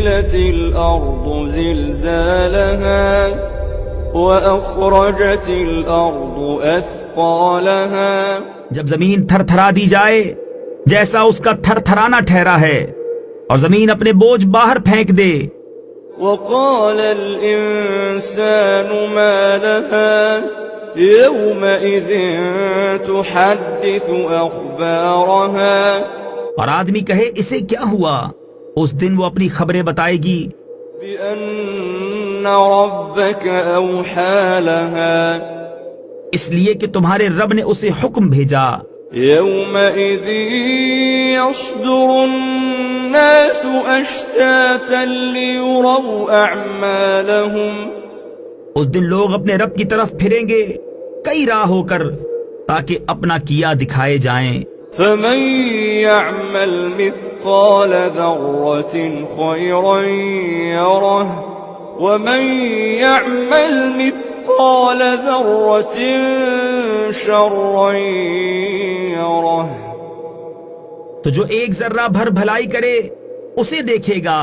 وزلزلت الأرض زلزالها وأخرجت الأرض أثقالها. جب زمین تھر تھرا دی جائے جیسا اس کا تھر تھرانا ٹھہرا ہے، اور زمین اپنے بوجھ باہر پھینک دے. وقال الإنسان ما لها يومئذ تحدث أخبارها. اور آدمی کہے اسے کیا ہوا، اس دن وہ اپنی خبریں بتائے گی. بأن ربك أوحى لها. اس لیے کہ تمہارے رب نے اسے حکم بھیجا. يومئذ يصدر الناس أشتاتا ليروا أعمالهم. اس دن لوگ اپنے رب کی طرف پھریں گے کئی راہ ہو کر تاکہ اپنا کیا دکھائے جائیں. فمن يعمل مثقال ذرة خيرا يره ومن يعمل مثقال ذرة شرا يره. تو جو ایک ذرہ بھر بھلائی کرے اسے دیکھے گا،